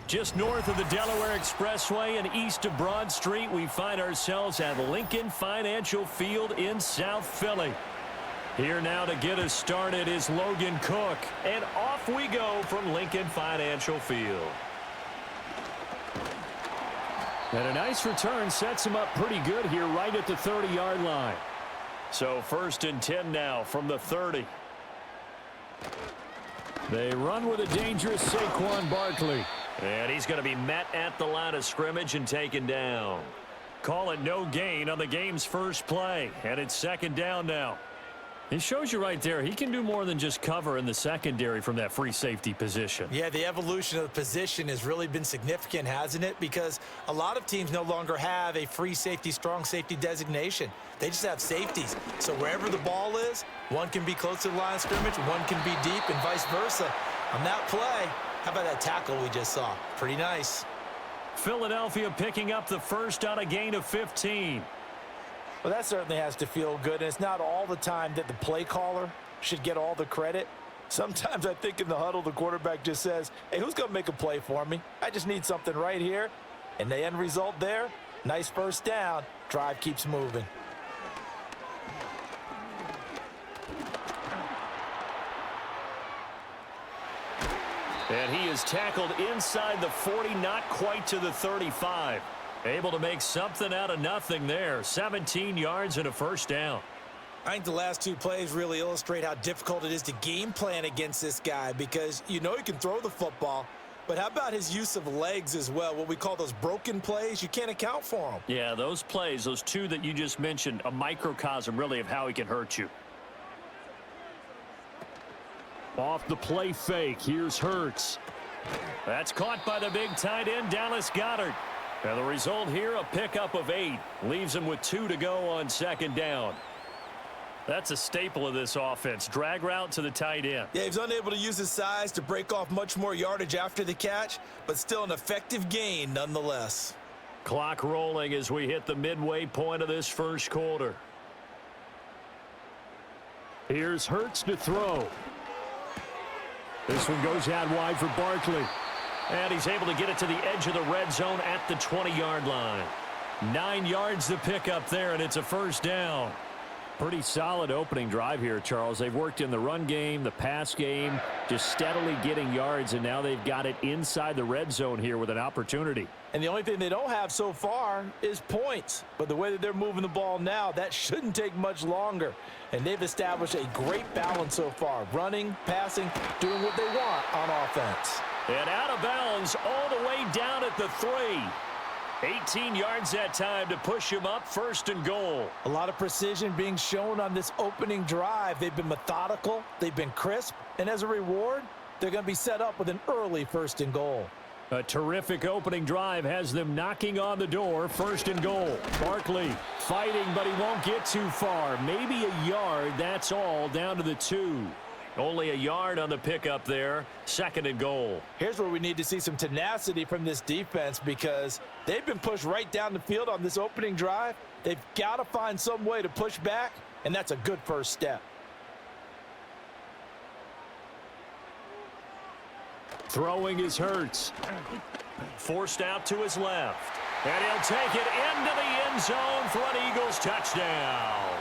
Just north of the Delaware Expressway and east of Broad Street, we find ourselves at Lincoln Financial Field in South Philly. Here now to get us started is Logan Cook, and off we go from Lincoln Financial Field. And a nice return sets him up pretty good here right at the 30-yard line. So 1st and 10 now from the 30. They run with a dangerous Saquon Barkley. And he's going to be met at the line of scrimmage and taken down. Call it no gain on the game's first play. And it's 2nd down now. It shows you right there, he can do more than just cover in the secondary from that free safety position. Yeah, the evolution of the position has really been significant, hasn't it? Because a lot of teams no longer have a free safety, strong safety designation. They just have safeties. So wherever the ball is, one can be close to the line of scrimmage, one can be deep, and vice versa. On that play, how about that tackle we just saw? Pretty nice. Philadelphia picking up the first on a gain of 15. Well, that certainly has to feel good, and it's not all the time that the play caller should get all the credit. Sometimes I think in the huddle, the quarterback just says, hey, who's going to make a play for me? I just need something right here. And the end result there, nice first down. Drive keeps moving. And he is tackled inside the 40, not quite to the 35. Able to make something out of nothing there. 17 yards and a first down. I think the last two plays really illustrate how difficult it is to game plan against this guy, because you know he can throw the football, but how about his use of legs as well? What we call those broken plays, you can't account for them. Yeah, those plays, those two that you just mentioned, a microcosm really of how he can hurt you. Off the play fake, here's Hurts. That's caught by the big tight end, Dallas Goedert. And the result here, a pickup of 8. Leaves him with 2 to go on 2nd down. That's a staple of this offense. Drag route to the tight end. Yeah, he's unable to use his size to break off much more yardage after the catch, but still an effective gain nonetheless. Clock rolling as we hit the midway point of this first quarter. Here's Hurts to throw. This one goes out wide for Barkley. And he's able to get it to the edge of the red zone at the 20-yard line. 9 yards to pick up there, and it's a first down. Pretty solid opening drive here, Charles. They've worked in the run game, the pass game, just steadily getting yards, and now they've got it inside the red zone here with an opportunity. And the only thing they don't have so far is points. But the way that they're moving the ball now, that shouldn't take much longer. And they've established a great balance so far. Running, passing, doing what they want on offense. And out of bounds all the way down at the 3. 18 yards that time to push him up, 1st and goal. A lot of precision being shown on this opening drive. They've been methodical, they've been crisp, and as a reward, they're going to be set up with an early 1st and goal. A terrific opening drive has them knocking on the door, 1st and goal. Barkley fighting, but he won't get too far. Maybe a yard, that's all, down to the 2. Only a yard on the pickup there, 2nd and goal. Here's where we need to see some tenacity from this defense, because they've been pushed right down the field on this opening drive. They've got to find some way to push back, and that's a good first step. Throwing is Hurts. Forced out to his left. And he'll take it into the end zone for an Eagles touchdown.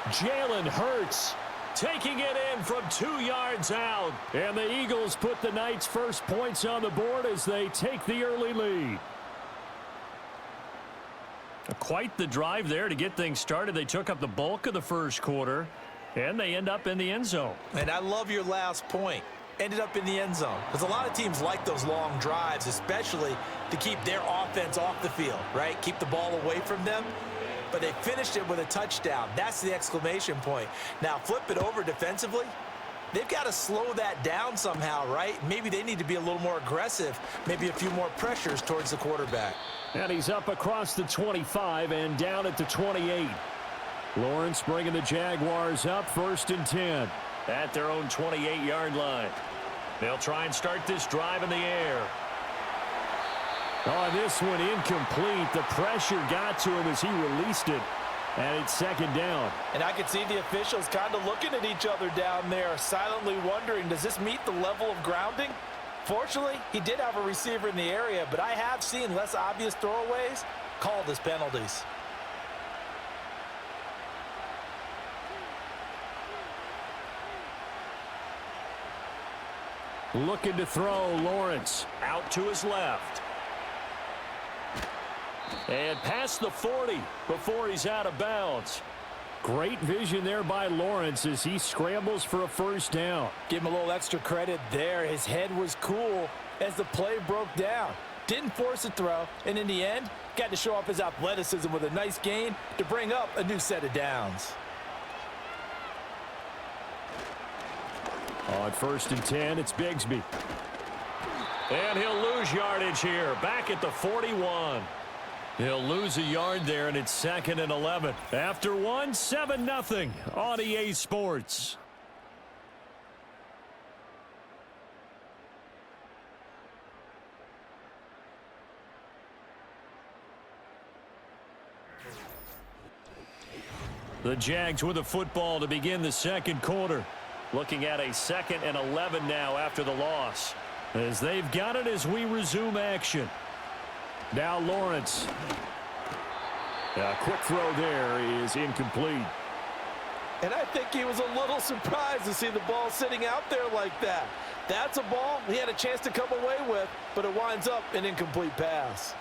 Jalen Hurts taking it in from 2 yards out. And the Eagles put the night's first points on the board as they take the early lead. Quite the drive there to get things started. They took up the bulk of the first quarter, and they end up in the end zone. And I love your last point. Ended up in the end zone. Because a lot of teams like those long drives, especially to keep their offense off the field, right? Keep the ball away from them. But they finished it with a touchdown. That's the exclamation point. Now flip it over defensively. They've got to slow that down somehow, right? Maybe they need to be a little more aggressive. Maybe a few more pressures towards the quarterback. And he's up across the 25 and down at the 28. Lawrence bringing the Jaguars up, 1st and 10 at their own 28-yard line. They'll try and start this drive in the air. Oh, this one incomplete. The pressure got to him as he released it. And it's 2nd down. And I could see the officials kind of looking at each other down there, silently wondering, does this meet the level of grounding? Fortunately, he did have a receiver in the area, but I have seen less obvious throwaways called as penalties. Looking to throw, Lawrence out to his left. And past the 40 before he's out of bounds. Great vision there by Lawrence as he scrambles for a first down. Give him a little extra credit there. His head was cool as the play broke down. Didn't force a throw, and in the end, got to show off his athleticism with a nice gain to bring up a new set of downs. On 1st and 10, it's Bigsby. And he'll lose yardage here, back at the 41. He'll lose a yard there, and it's 2nd and 11. After one, 7-0 on EA Sports. The Jags with the football to begin the second quarter. Looking at a 2nd and 11 now after the loss. As they've got it as we resume action. Now Lawrence. A quick throw there is incomplete. And I think he was a little surprised to see the ball sitting out there like that. That's a ball he had a chance to come away with, but it winds up an incomplete pass.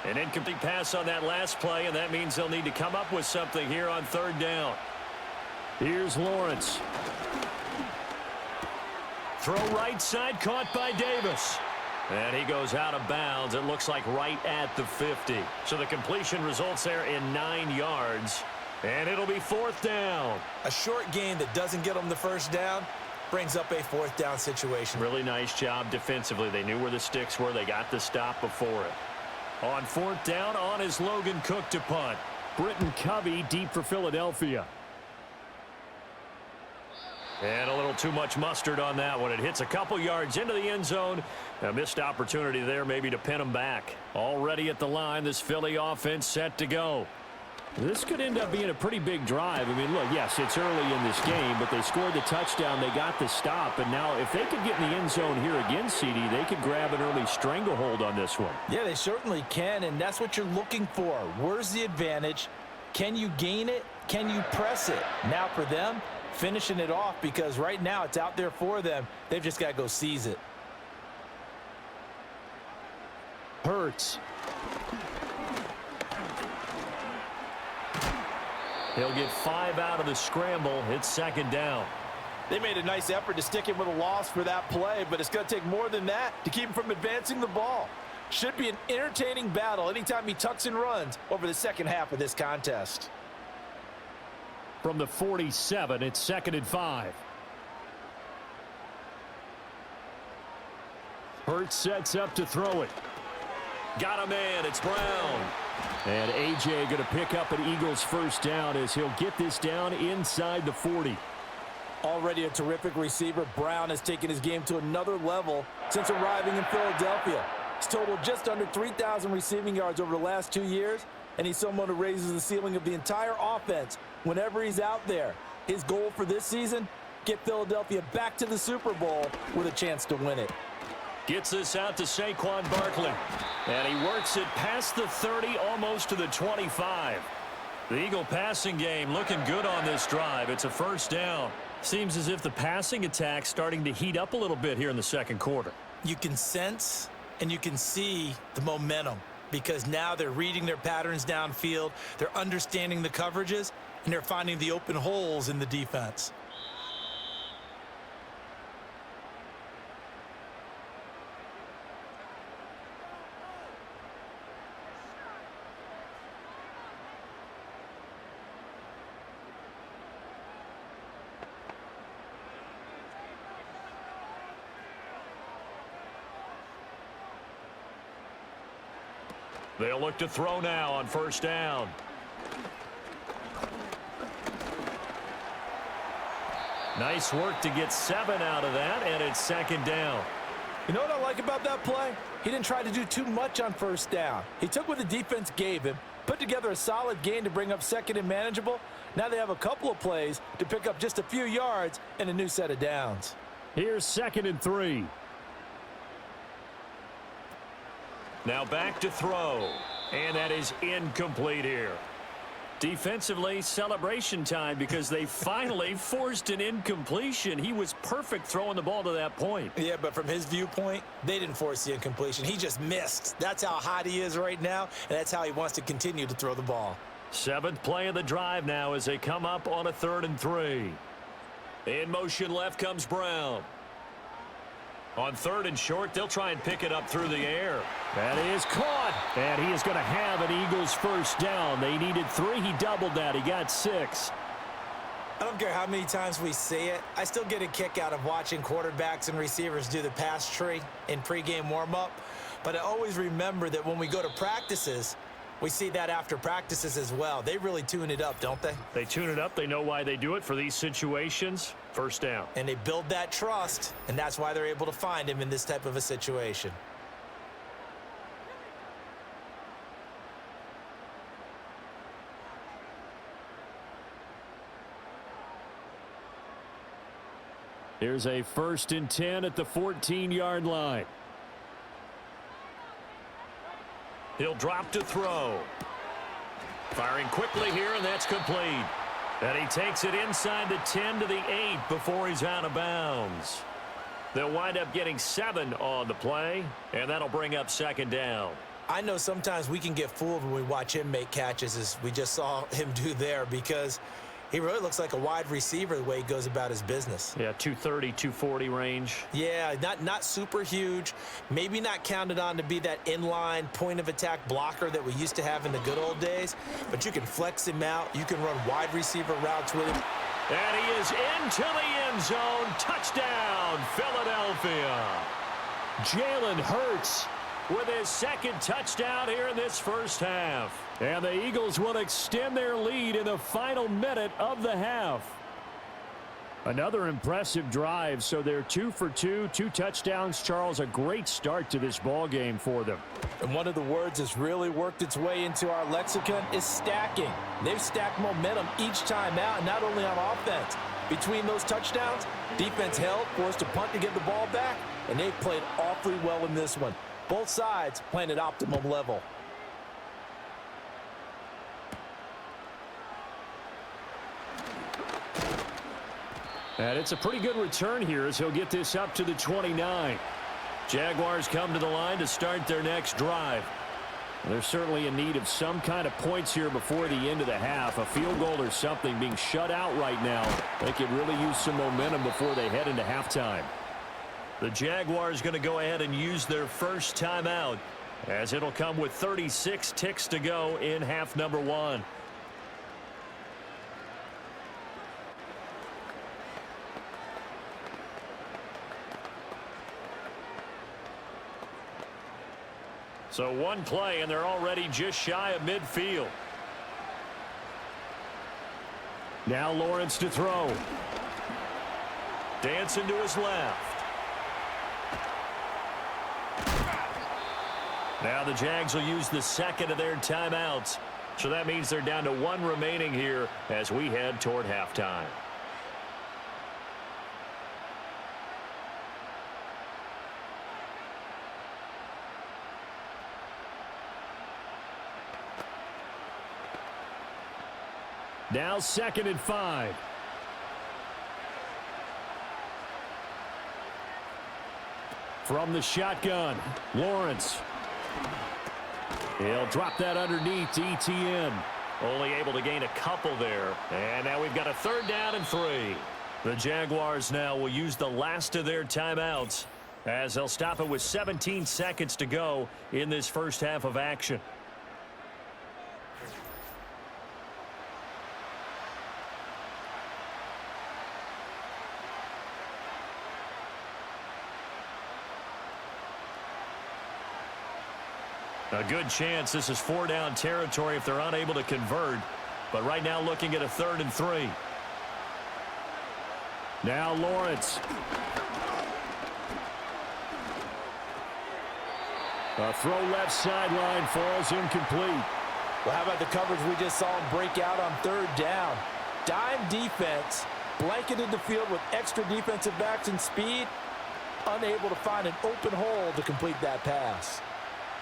An incomplete pass on that last play, and that means they'll need to come up with something here on 3rd down. Here's Lawrence. Throw right side, caught by Davis. And he goes out of bounds, it looks like right at the 50. So the completion results there in 9 yards. And it'll be 4th down. A short gain that doesn't get them the first down brings up a 4th down situation. Really nice job defensively. They knew where the sticks were. They got the stop before it. On 4th down, on is Logan Cook to punt. Britton Covey deep for Philadelphia. And a little too much mustard on that one. It hits a couple yards into the end zone. A missed opportunity there maybe to pin them back. Already at the line, this Philly offense set to go. This could end up being a pretty big drive. I mean, look, yes, it's early in this game, but they scored the touchdown. They got the stop. And now if they could get in the end zone here again, CD, they could grab an early stranglehold on this one. Yeah, they certainly can, and that's what you're looking for. Where's the advantage? Can you gain it? Can you press it? Now for them, finishing it off, because right now it's out there for them. They've just got to go seize it. Hurts. He'll get 5 out of the scramble. It's 2nd down. They made a nice effort to stick him with a loss for that play, but it's going to take more than that to keep him from advancing the ball. Should be an entertaining battle anytime he tucks and runs over the second half of this contest. From the 47, it's 2nd and 5. Hurts sets up to throw it. Got a man. It's Brown. And A.J. going to pick up an Eagles first down as he'll get this down inside the 40. Already a terrific receiver, Brown has taken his game to another level since arriving in Philadelphia. He's totaled just under 3,000 receiving yards over the last 2 years, and he's someone who raises the ceiling of the entire offense whenever he's out there. His goal for this season, get Philadelphia back to the Super Bowl with a chance to win it. Gets this out to Saquon Barkley. And he works it past the 30, almost to the 25. The Eagle passing game looking good on this drive. It's a first down. Seems as if the passing attack's starting to heat up a little bit here in the second quarter. You can sense and you can see the momentum because now they're reading their patterns downfield. They're understanding the coverages, and they're finding the open holes in the defense. They'll look to throw now on first down. Nice work to get 7 out of that, and it's 2nd down. You know what I like about that play? He didn't try to do too much on first down. He took what the defense gave him, Put together a solid gain to bring up second and manageable. Now they have a couple of plays to pick up just a few yards and a new set of downs. Here's 2nd and 3. Now back to throw. And that is incomplete here. Defensively, celebration time because they finally forced an incompletion. He was perfect throwing the ball to that point. Yeah, but from his viewpoint, they didn't force the incompletion. He just missed. That's how hot he is right now, and that's how he wants to continue to throw the ball. 7th play of the drive now as they come up on a 3rd and 3. In motion left comes Brown. On 3rd and short, they'll try and pick it up through the air. That is caught. And he is going to have an Eagles first down. They needed 3. He doubled that. He got 6. I don't care how many times we see it. I still get a kick out of watching quarterbacks and receivers do the pass tree in pregame warm-up. But I always remember that when we go to practices, we see that after practices as well. They really tune it up, don't they? They tune it up. They know why they do it for these situations. First down. And they build that trust, and that's why they're able to find him in this type of a situation. Here's a 1st and 10 at the 14-yard line. He'll drop to throw. Firing quickly here, and that's complete. And he takes it inside the 10 to the 8 before he's out of bounds. They'll wind up getting 7 on the play, and that'll bring up 2nd down. I know sometimes we can get fooled when we watch him make catches, as we just saw him do there, because he really looks like a wide receiver the way he goes about his business. Yeah, 230, 240 range. Yeah, not super huge. Maybe not counted on to be that inline point-of-attack blocker that we used to have in the good old days. But you can flex him out. You can run wide receiver routes with him. And he is into the end zone. Touchdown, Philadelphia. Jalen Hurts with his 2nd touchdown here in this first half. And the Eagles will extend their lead in the final minute of the half. Another impressive drive, so they're 2 for 2, 2 touchdowns. Charles, a great start to this ball game for them. And one of the words that's really worked its way into our lexicon is stacking. They've stacked momentum each time out, not only on offense. Between those touchdowns, defense held, forced a punt to get the ball back, and they've played awfully well in this one. Both sides playing at optimum level. And it's a pretty good return here as he'll get this up to the 29. Jaguars come to the line to start their next drive. They're certainly in need of some kind of points here before the end of the half. A field goal or something, being shut out right now. They could really use some momentum before they head into halftime. The Jaguars going to go ahead and use their first timeout, as it'll come with 36 ticks to go in half number 1. So 1 play, and they're already just shy of midfield. Now Lawrence to throw. Dancing to his left. Now the Jags will use the 2nd of their timeouts. So that means they're down to 1 remaining here as we head toward halftime. Now 2nd and 5. From the shotgun, Lawrence. He'll drop that underneath to ETN. Only able to gain a couple there. And now we've got a 3rd down and 3. The Jaguars now will use the last of their timeouts as they'll stop it with 17 seconds to go in this first half of action. A good chance this is 4-down territory if they're unable to convert. But right now looking at a 3rd and 3. Now Lawrence. A throw left sideline falls incomplete. Well, how about the coverage we just saw him break out on third down? Dime defense, blanketed the field with extra defensive backs and speed, unable to find an open hole to complete that pass.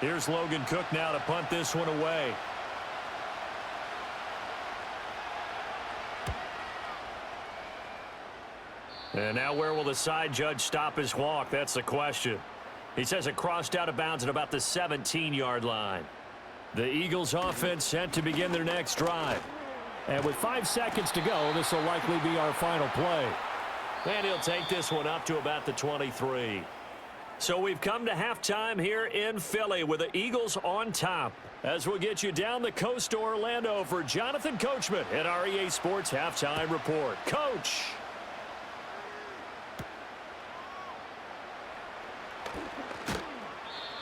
Here's Logan Cook now to punt this one away. And now where will the side judge stop his walk? That's the question. He says it crossed out of bounds at about the 17-yard line. The Eagles offense set to begin their next drive. And with 5 seconds to go, this will likely be our final play. And he'll take this one up to about the 23. So we've come to halftime here in Philly with the Eagles on top. As we'll get you down the coast to Orlando for Jonathan Coachman at our EA Sports Halftime Report. Coach!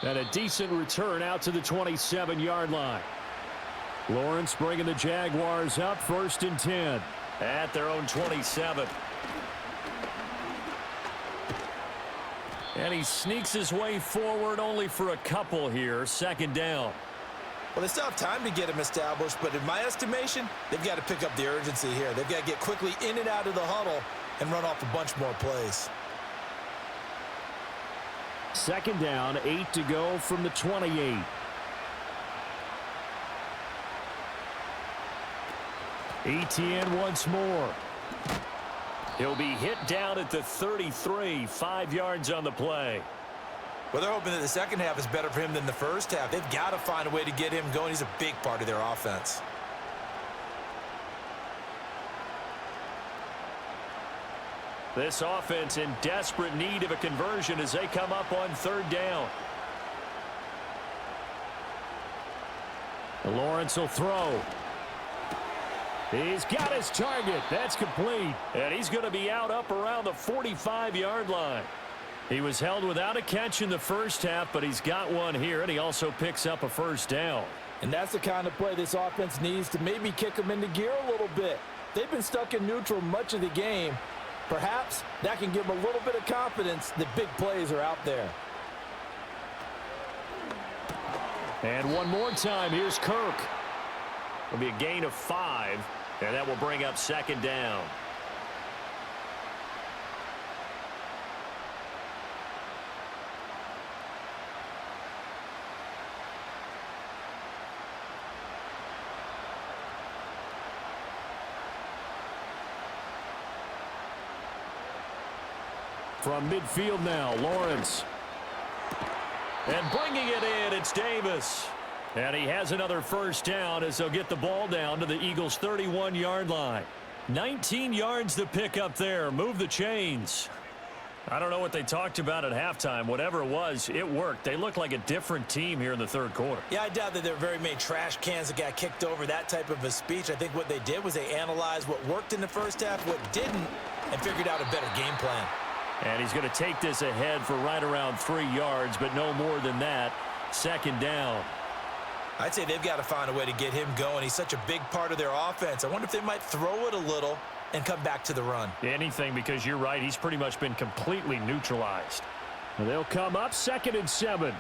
And a decent return out to the 27-yard line. Lawrence bringing the Jaguars up 1st and 10 at their own 27. And he sneaks his way forward only for a couple here. 2nd down. Well, they still have time to get him established, but in my estimation, they've got to pick up the urgency here. They've got to get quickly in and out of the huddle and run off a bunch more plays. 2nd down, 8 to go from the 28. Etienne once more. He'll be hit down at the 33, 5 yards on the play. Well, they're hoping that the second half is better for him than the first half. They've got to find a way to get him going. He's a big part of their offense. This offense in desperate need of a conversion as they come up on 3rd down. Lawrence will throw. He's got his target. That's complete. And he's going to be out up around the 45-yard line. He was held without a catch in the first half, but he's got one here, and he also picks up a 1st down. And that's the kind of play this offense needs to maybe kick them into gear a little bit. They've been stuck in neutral much of the game. Perhaps that can give them a little bit of confidence that big plays are out there. And one more time, here's Kirk. It'll be a gain of 5, and that will bring up 2nd down. From midfield now, Lawrence. And bringing it in, it's Davis. And he has another 1st down as they'll get the ball down to the Eagles' 31-yard line. 19 yards to pick up there. Move the chains. I don't know what they talked about at halftime. Whatever it was, it worked. They look like a different team here in the 3rd quarter. Yeah, I doubt that there were very many trash cans that got kicked over, that type of a speech. I think what they did was they analyzed what worked in the first half, what didn't, and figured out a better game plan. And he's going to take this ahead for right around 3 yards, but no more than that. 2nd down. I'd say they've got to find a way to get him going. He's such a big part of their offense. I wonder if they might throw it a little and come back to the run. Anything, because you're right. He's pretty much been completely neutralized. And they'll come up 2nd and 7.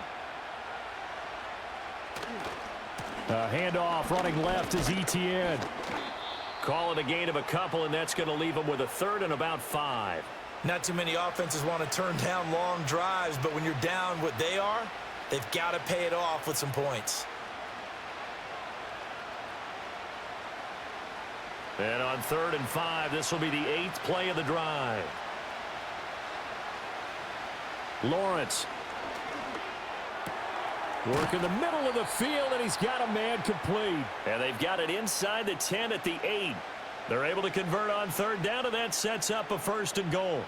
Handoff running left is Etienne. Call it a gain of a couple, and that's going to leave him with a 3rd and about 5. Not too many offenses want to turn down long drives, but when you're down what they are, they've got to pay it off with some points. And on 3rd and 5, this will be the 8th play of the drive. Lawrence. Work in the middle of the field, and he's got a man complete. And they've got it inside the 10 at the 8. They're able to convert on 3rd down, and that sets up a 1st and goal.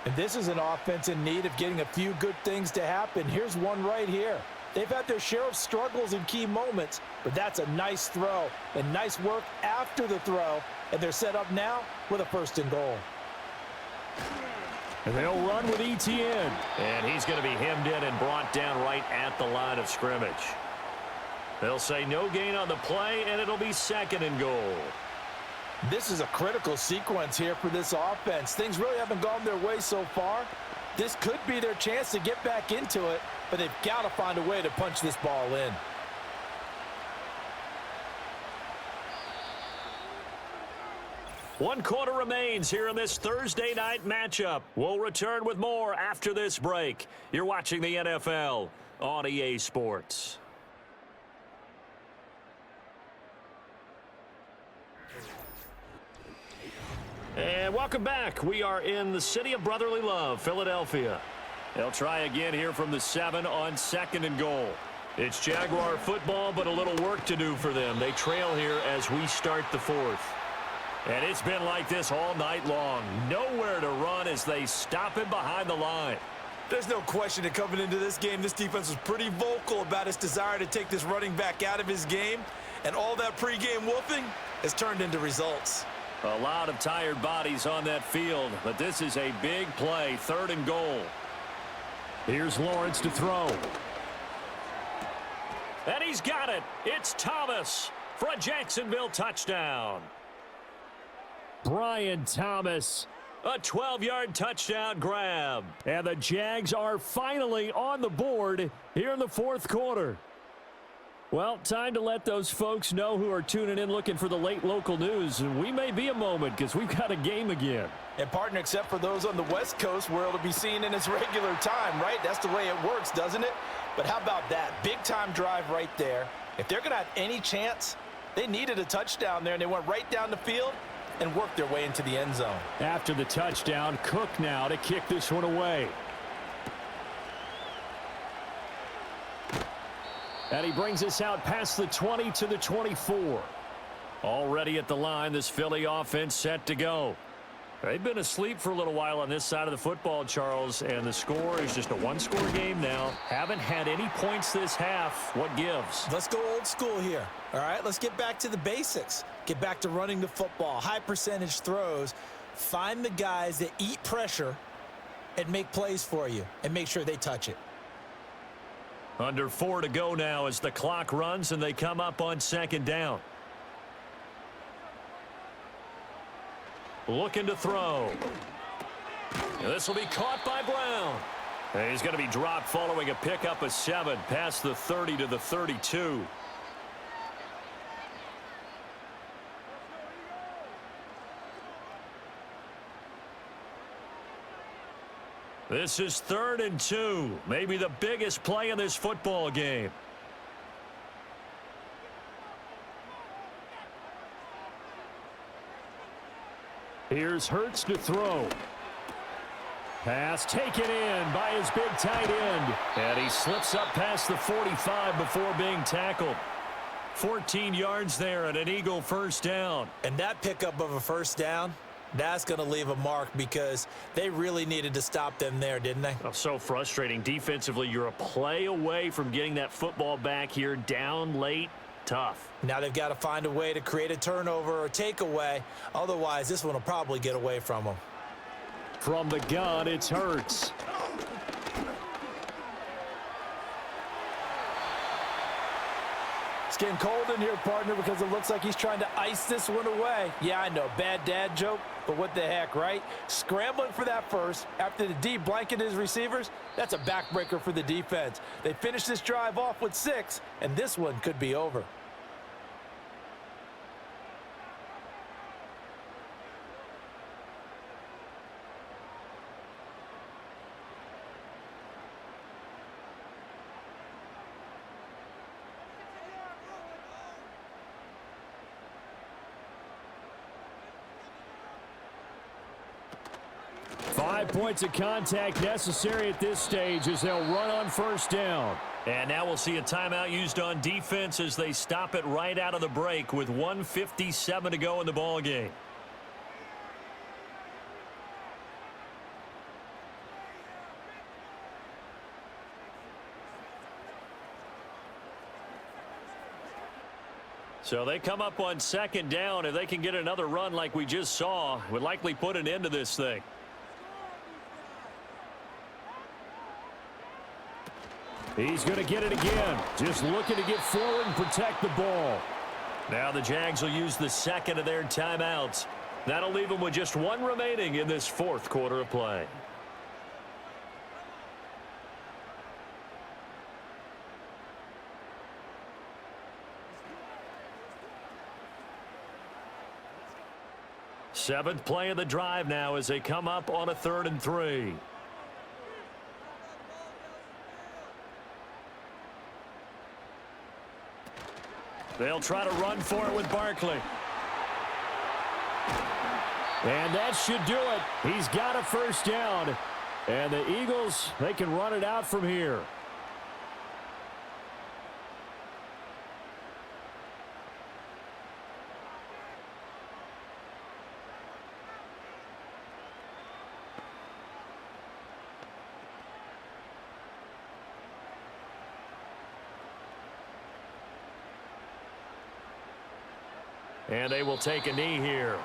And this is an offense in need of getting a few good things to happen. Here's one right here. They've had their share of struggles in key moments, but that's a nice throw and nice work after the throw, and they're set up now with a 1st and goal. And they'll run with Etienne, and he's going to be hemmed in and brought down right at the line of scrimmage. They'll say no gain on the play, and it'll be 2nd and goal. This is a critical sequence here for this offense. Things really haven't gone their way so far. This could be their chance to get back into it, but they've got to find a way to punch this ball in. One quarter remains here in this Thursday night matchup. We'll return with more after this break. You're watching the NFL on EA Sports. And welcome back. We are in the city of brotherly love, Philadelphia. They'll try again here from the 7 on 2nd and goal. It's Jaguar football, but a little work to do for them. They trail here as we start the 4th. And it's been like this all night long. Nowhere to run as they stop him behind the line. There's no question that coming into this game, this defense was pretty vocal about its desire to take this running back out of his game. And all that pregame wolfing has turned into results. A lot of tired bodies on that field, but this is a big play, 3rd and goal. Here's Lawrence to throw. And he's got it. It's Thomas for a Jacksonville touchdown. Brian Thomas, a 12-yard touchdown grab. And the Jags are finally on the board here in the 4th quarter. Well, time to let those folks know who are tuning in looking for the late local news. And we may be a moment because we've got a game again. And partner, except for those on the West Coast where it'll be seen in its regular time, right? That's the way it works, doesn't it? But how about that? Big-time drive right there. If they're going to have any chance, they needed a touchdown there, and they went right down the field and worked their way into the end zone. After the touchdown, Cook now to kick this one away. And he brings us out past the 20 to the 24. Already at the line, this Philly offense set to go. They've been asleep for a little while on this side of the football, Charles, and the score is just a one-score game now. Haven't had any points this half. What gives? Let's go old school here. All right, let's get back to the basics. Get back to running the football, high percentage throws. Find the guys that eat pressure and make plays for you and make sure they touch it. Under 4 to go now as the clock runs and they come up on 2nd down. Looking to throw. This will be caught by Brown. And he's going to be dropped following a pickup of 7 past the 30 to the 32. This is 3rd and 2. Maybe the biggest play in this football game. Here's Hurts to throw. Pass taken in by his big tight end. And he slips up past the 45 before being tackled. 14 yards there and an Eagle first down. And that pickup of a first down, that's going to leave a mark because they really needed to stop them there, didn't they? Oh, so frustrating. Defensively, you're a play away from getting that football back here down late. Tough. Now they've got to find a way to create a turnover or takeaway. Otherwise, this one will probably get away from them. From the gun, it's Hurts. It's getting cold in here, partner, because it looks like he's trying to ice this one away. Yeah, I know, bad dad joke, but what the heck, right? Scrambling for that first after the D blanketed his receivers, that's a backbreaker for the defense. They finished this drive off with 6, and this one could be over. Five points of contact necessary at this stage as they'll run on first down. And now we'll see a timeout used on defense as they stop it right out of the break with 1:57 to go in the ball game. So they come up on 2nd down. If they can get another run like we just saw, would likely put an end to this thing. He's going to get it again. Just looking to get forward and protect the ball. Now the Jags will use the 2nd of their timeouts. That'll leave them with just 1 remaining in this 4th quarter of play. Seventh play of the drive now as they come up on a 3rd and 3. They'll try to run for it with Barkley. And that should do it. He's got a first down. And the Eagles, they can run it out from here. And they will take a knee here.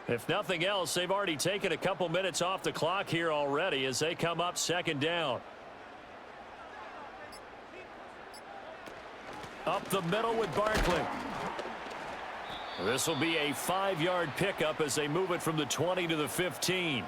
If nothing else, they've already taken a couple minutes off the clock here already as they come up 2nd down. Up the middle with Barkley. This will be a 5-yard pickup as they move it from the 20 to the 15.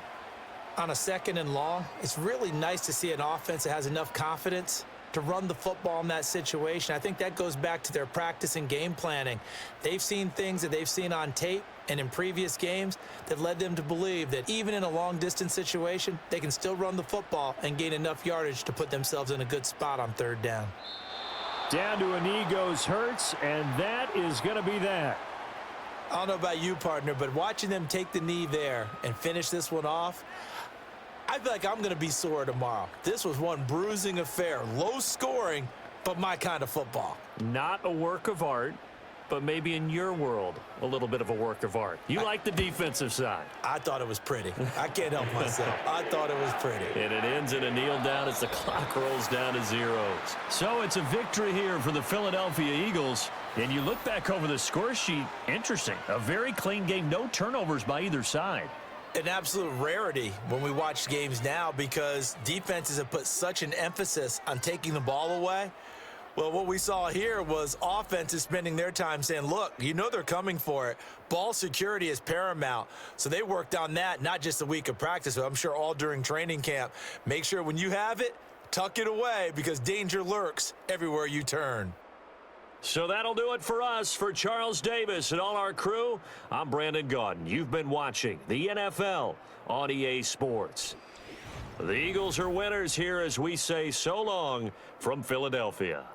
On a 2nd and long, it's really nice to see an offense that has enough confidence to run the football in that situation. I think that goes back to their practice and game planning. They've seen things that they've seen on tape and in previous games that led them to believe that even in a long-distance situation, they can still run the football and gain enough yardage to put themselves in a good spot on 3rd down. Down to a knee goes Hurts, and that is going to be that. I don't know about you, partner, but watching them take the knee there and finish this one off, I feel like I'm going to be sore tomorrow. This was one bruising affair. Low scoring, but my kind of football. Not a work of art, but maybe in your world, a little bit of a work of art. You like the defensive side. I thought it was pretty. I can't help myself. I thought it was pretty. And it ends in a kneel down as the clock rolls down to zeros. So it's a victory here for the Philadelphia Eagles. And you look back over the score sheet, interesting. A very clean game, no turnovers by either side. An absolute rarity when we watch games now because defenses have put such an emphasis on taking the ball away. Well, what we saw here was offenses spending their time saying, look, you know they're coming for it. Ball security is paramount. So they worked on that, not just a week of practice, but I'm sure all during training camp. Make sure when you have it, tuck it away because danger lurks everywhere you turn. So that'll do it for us. For Charles Davis and all our crew, I'm Brandon Gaudin. You've been watching the NFL on EA Sports. The Eagles are winners here as we say so long from Philadelphia.